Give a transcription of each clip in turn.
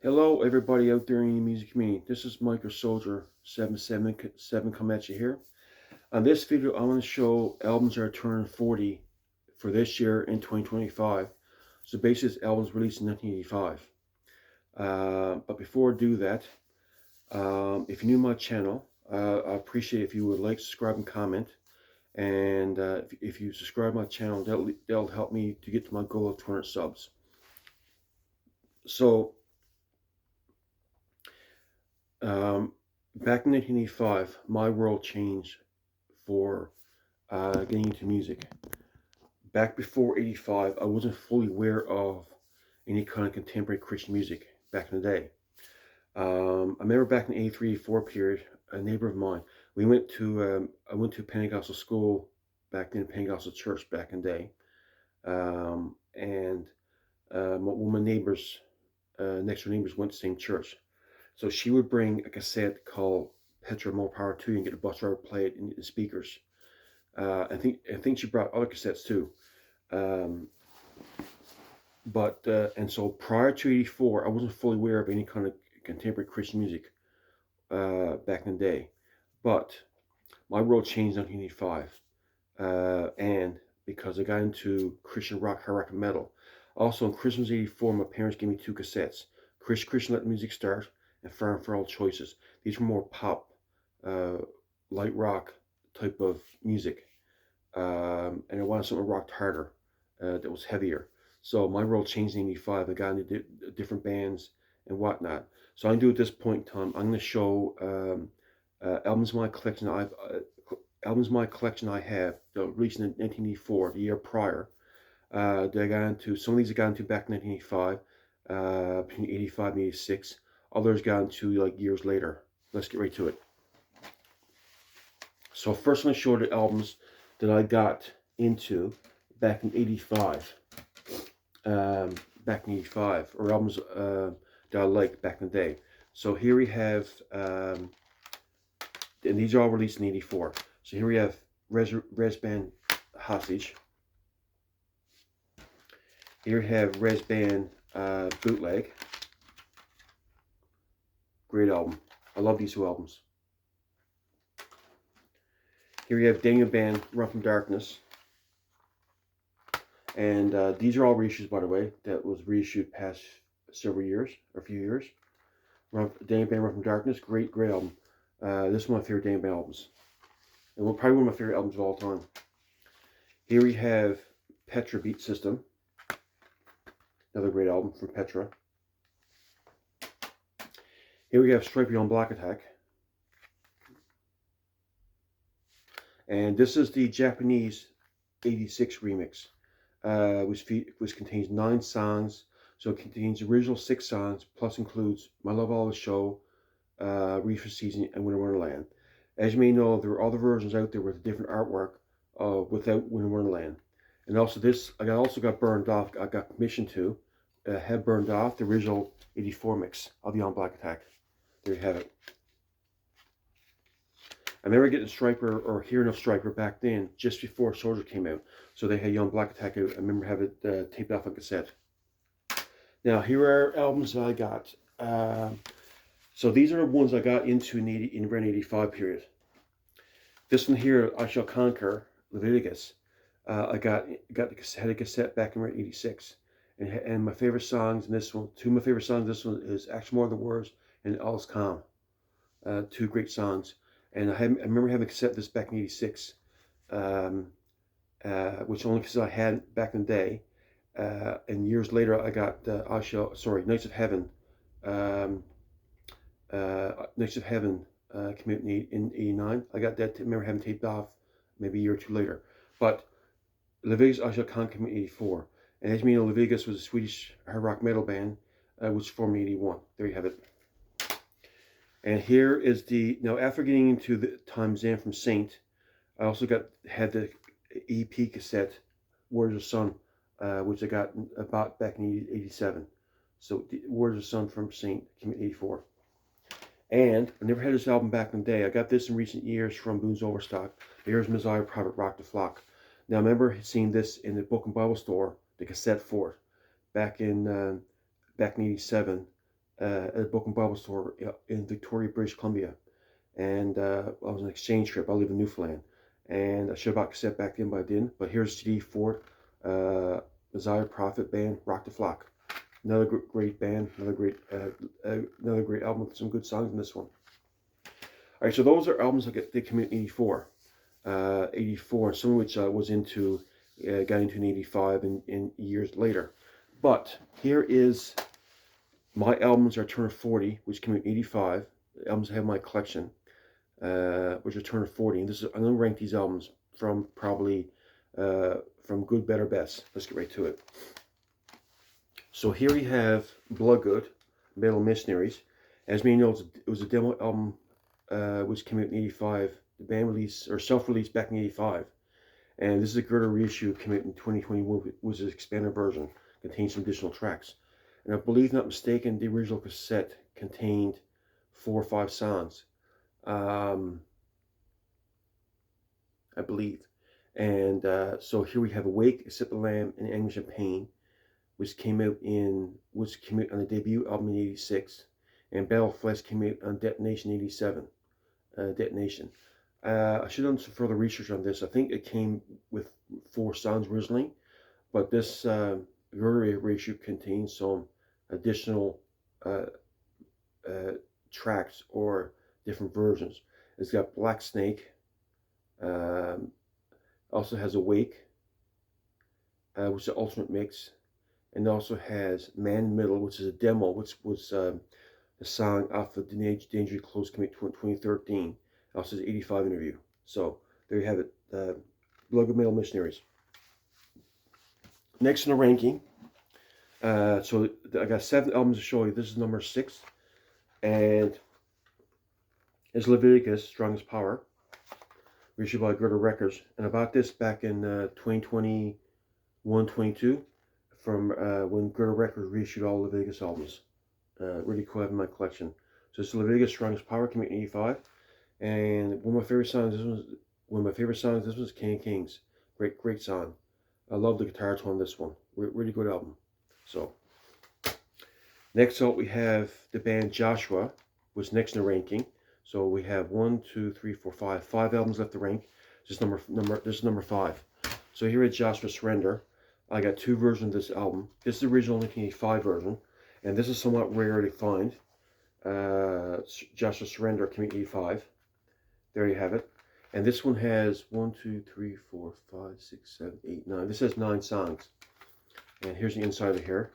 Hello, everybody out there in the music community. This is Micro Soldier 777 coming at you here. On this video, I want to show albums that are turning 40 for this year in 2025. So basically, this album was released in 1985. But before I do that, if you're new to my channel, I appreciate if you would like, subscribe, and comment. And if you subscribe to my channel, that'll help me to get to my goal of 200 subs. So Um, back in 1985, my world changed for getting into music. Back before 85, I wasn't fully aware of any kind of contemporary Christian music back in the day. I remember back in the 83, 84 period, a neighbor of mine, I went to Pentecostal school back then, Pentecostal church back in the day. And one of my neighbors, next door neighbors, went to the same church. So she would bring a cassette called Petra More Power to You and get a bus driver to play it in the speakers. I think she brought other cassettes too. Um, and so prior to 84, I wasn't fully aware of any kind of contemporary Christian music back in the day. But my world changed in 1985. And because I got into Christian rock, hard rock, and metal. Also in Christmas 84, my parents gave me two cassettes. Christian Let the Music Start and Far and For All Choices. These were more pop, uh, light rock type of music. And I wanted something that rocked harder, that was heavier. So my world changed in 85. I got into different bands and whatnot. So I'm going to do at this point in time, I'm going to show albums in my collection I have, released in 1984, the year prior. That I got into, some of these I got into back in 1985, between 85 and 86. Others got into like years later. Let's get right to it. So first, I'm going to show the albums that I got into back in 85. Back in 85, or albums that I liked back in the day. So here we have, and these are all released in 84. So here we have Res Band Hostage. Here we have Res Band Bootleg. Great album. I love these two albums. Here we have Daniel Band Run From Darkness. And these are all reissues, by the way. That was reissued past several years, or a few years. Daniel Band Run From Darkness, great album. This is one of my favorite Daniel Band albums. And probably one of my favorite albums of all time. Here we have Petra Beat System. Another great album from Petra. Here we have Striper on Black Attack. And this is the Japanese 86 remix, which contains 9 songs. So it contains the original 6 songs, plus includes My Love Always Show, Reefer Season, and Winter Wonderland. As you may know, there are other versions out there with different artwork without Winter Wonderland. And also this, I also got burned off. I got permission to have burned off the original 84 mix of the On Black Attack. There you have it. I remember getting Striper, or hearing of Striper back then, just before Soldier came out. So they had Young Black Attack out. I remember having it taped off on cassette. Now, here are albums that I got. So these are the ones I got into in around 85 period. This one here, I Shall Conquer, Leviticus. I had a cassette back in around 86. And my favorite songs in this one, two of my favorite songs in this one is Action More Than Words and All Is Calm. Two great songs. And I remember having a cassette of this back in 86, which only because I had back in the day. And years later, I got Knights of Heaven. Knights of Heaven came out in 89. I got that, remember having taped off maybe a year or two later. But Leviticus I Shall Conquer came in 84. And as you know, Leviticus was a Swedish hard rock metal band, which formed in 81. There you have it. And here is now after getting into the Tom Zan from Saint, I also had the EP cassette, Words of Sun, which I bought back in 87. So Words of Sun from Saint came in 84. And I never had this album back in the day. I got this in recent years from Boone's Overstock. Here's Messiah Private Rock the Flock. Now I remember seeing this in the Book and Bible store, the cassette for it, back in 87. at a book and Bible store in Victoria, British Columbia. And I was on an exchange trip. I live in Newfoundland. And I should have bought cassette back then, but I didn't. But here's CD for it. Messiah Prophet Band, Rock the Flock. Another great band, another great album with some good songs in this one. All right, so those are albums that came in '84, '84, some of which I was into, got into in '85 and years later. But here is my albums are turned 40, which came in '85. The albums I have in my collection, which are turned 40. And this is, I'm going to rank these albums from probably from good, better, best. Let's get right to it. So here we have Bloodgood, Metal Missionaries. As many know, it was a demo album which came out in '85. The band released or self-released back in '85, and this is a Girder reissue. Came out in 2021. Was an expanded version. Contains some additional tracks, and I believe, not mistaken, the original cassette contained 4 or 5 songs. I believe, and so here we have Awake, Accept the Lamb, and Anguish and Pain, which came out on the debut album in '86, and Battle of Flesh came out on Detonation '87. Detonation. I should have done some further research on this. I think it came with 4 songs originally, but this Girder reissue contains some additional tracks or different versions. It's got Black Snake. Also has Awake, which is an alternate mix, and also has Man in the Middle, which is a demo, which was a song off of the Dangerously Close Commit 2013. Also has 85 interview. So there you have it. Bloodgood Metal Missionaries. Next in the ranking. So I got 7 albums to show you. This is number 6. And it's Leviticus, Strongest Power, reissued by Girder Records. And I bought this back in 2021-22 from when Girder Records reissued all Leviticus albums. Really cool having my collection. So it's Leviticus, Strongest Power, came out in '85. And one of my favorite songs, this was King of Kings. Great song. I love the guitar tone on this one. Really good album. So, next up we have the band Joshua, was next in the ranking. So we have 1, 2, 3, 4, 5. 5 albums left to rank. This is number 5. So here at Joshua Surrender, I got 2 versions of this album. This is the original 1985 version, and this is somewhat rare to find. Joshua Surrender came in '85. There you have it. And this one has 1, 2, 3, 4, 5, 6, 7, 8, 9. This has 9 songs. And here's the inside of here.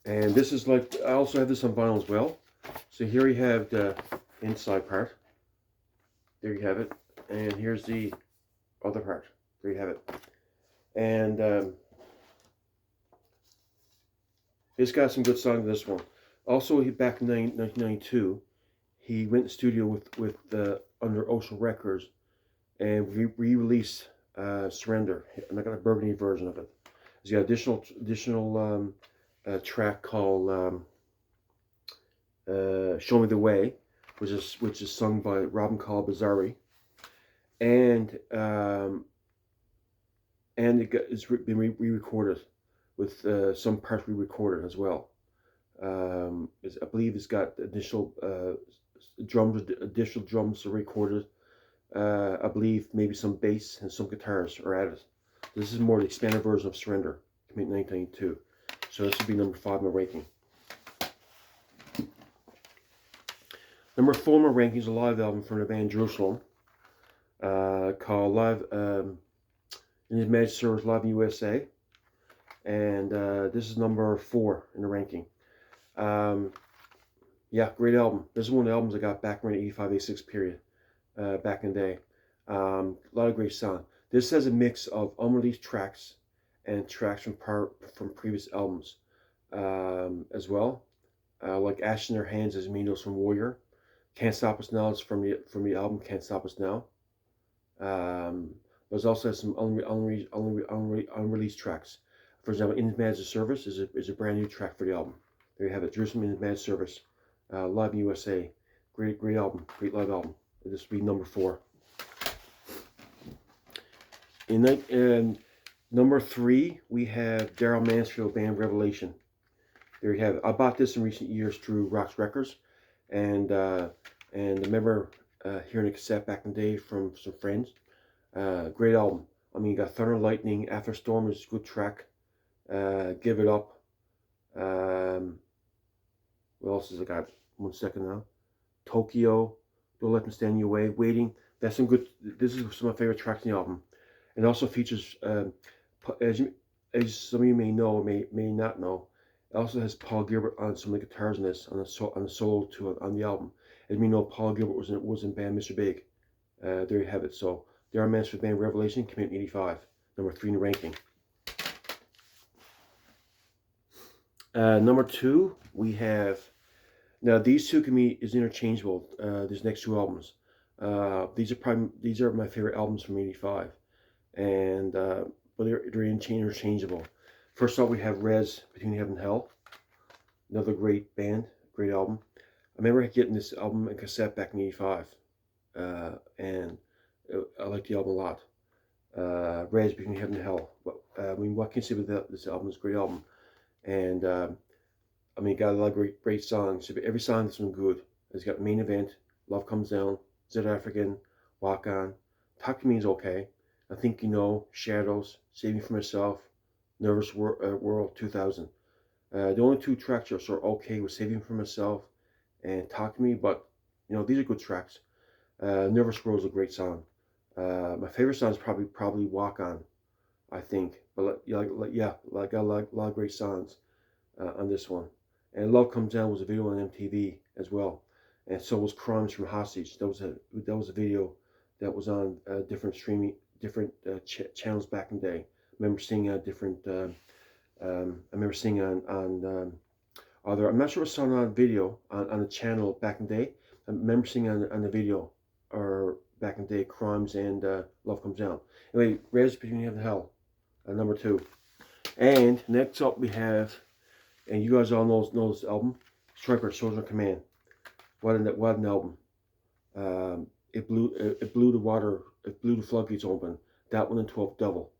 And this is like, I also have this on vinyl as well. So here you have the inside part. There you have it. And here's the other part. There you have it. And it's got some good songs in this one. Also, back in 1992, he went in the studio with under Ocean Records and re-released Surrender. And I got a burgundy version of it. He's got additional track called "Show Me the Way," which is sung by Robin Carl Bizzarri, and it's been re-recorded with some parts re-recorded as well. I believe it's got additional drums are recorded. I believe maybe some bass and some guitars are added. This is more the expanded version of Surrender, came in 1992. So this would be number 5 in the ranking. Number 4 in my ranking is a live album from the band Jerusalem, called Live in His Majesty's Service Live in USA, and this is number 4 in the ranking. Yeah, great album. This is one of the albums I got back in the '85, '86 period, back in the day. A lot of great songs. This has a mix of unreleased tracks and tracks from previous albums as well. Like Ash in Their Hands is Minos from Warrior. Can't Stop Us Now is from the album Can't Stop Us Now. There's also some unreleased tracks. For example, In His Majesty's Service is a brand new track for the album. There you have it. Jerusalem In His Majesty's Service, Live in USA. Great album. Great live album. This will be number 4. In number 3, we have Daryl Mansfield Band Revelation. there you have it. I bought this in recent years through Rocks Records, and I remember hearing a cassette back in the day from some friends. Great album. I mean, you got Thunder and Lightning, After Storm is a good track. Give It Up. What else has I got? 1 second now. Tokyo. Don't Let Them Stand in Your Way. Waiting. That's some good. This is some of my favorite tracks in the album. It also features, as some of you may know or may not know, it also has Paul Gilbert on some of the guitars in this, on the solo to on the album. As we know, Paul Gilbert was in band Mr. Big. There you have it. So there are Mansfield Band Revelation, came out in '85, number 3 in the ranking. Number 2, we have, now these two can be is interchangeable. These next 2 albums. These are my favorite albums from '85, and but they're interchangeable. First off, we have Rez, Between Heaven and Hell, another great band, great album. I remember getting this album in cassette back in '85, and I like the album a lot. Rez, Between Heaven and Hell. I mean, what can you say about this album? It's a great album, and I mean, got a lot of great songs. Every song has been good. It's got Main Event, Love Comes Down, South African, Walk On. Talk to Me is okay. I Think You Know, Shadows, Saving for Myself, Nervous World 2000. The only 2 tracks are sort of okay with Saving for Myself and Talk to Me, but you know, these are good tracks. Nervous World is a great song. My favorite song is probably Walk On, I think. But I got a lot of great songs on this one. And Love Comes Down was a video on MTV as well, and so was Crimes from Hostage. That was a video that was on different channels back in the day. I remember seeing different. I remember seeing on other. I'm not sure it was on video on the channel back in the day. I remember seeing on the video or back in the day, Crimes and Love Comes Down. Anyway, Rez, Between Heaven and Hell, number 2. And next up we have, and you guys all know this album, Stryper, Soldier Command. What an album. It blew the floodgates open. That one and 12th Devil.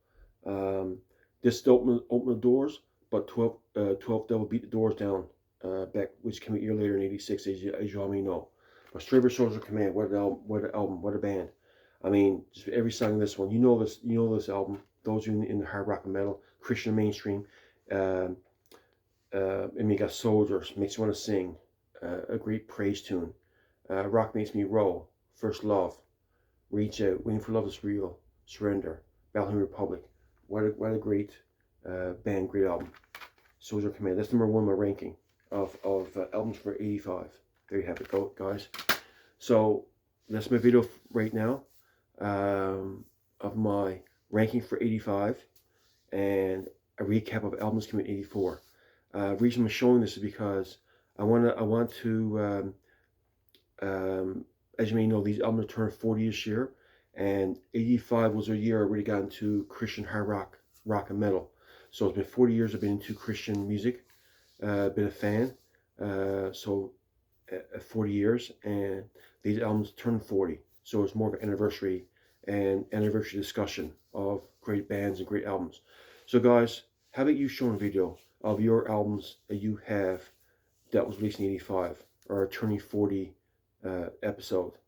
This opened the doors, but 12th Devil beat the doors down back, which came a year later in '86, as you all may know. But Stryper, Soldier Command, what an album, what a band. I mean, just every song in this one, you know this album. Those who in the hard rock and metal, Christian mainstream. And you got Soldiers, Makes You Want to Sing, a great praise tune. Rock Makes Me Roll, First Love, Reach Out, Waiting for Love Is Real, Surrender, Battle Republic. What a great band, great album. Soldier Command. That's number 1 in my ranking of albums for '85. There you have it, guys. So that's my video right now of my ranking for '85 and a recap of albums coming in '84. The reason I'm showing this is because I want to, as you may know, these albums turned 40 this year, and '85 was a year I really got into Christian hard rock and metal. So it's been 40 years I've been into Christian music, been a fan, so 40 years, and these albums turned 40. So it's more of an anniversary discussion of great bands and great albums. So guys, how about you showing a video of your albums that you have that was released in '85, or a turning 40 episode,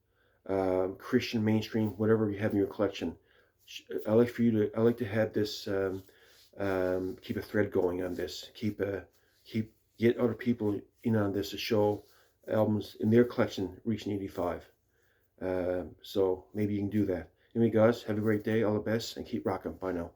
Christian mainstream, whatever you have in your collection. I like to have this, keep a thread going on this, get other people in on this to show albums in their collection reaching '85. So maybe you can do that. Anyway, guys, have a great day, all the best, and keep rocking. Bye now.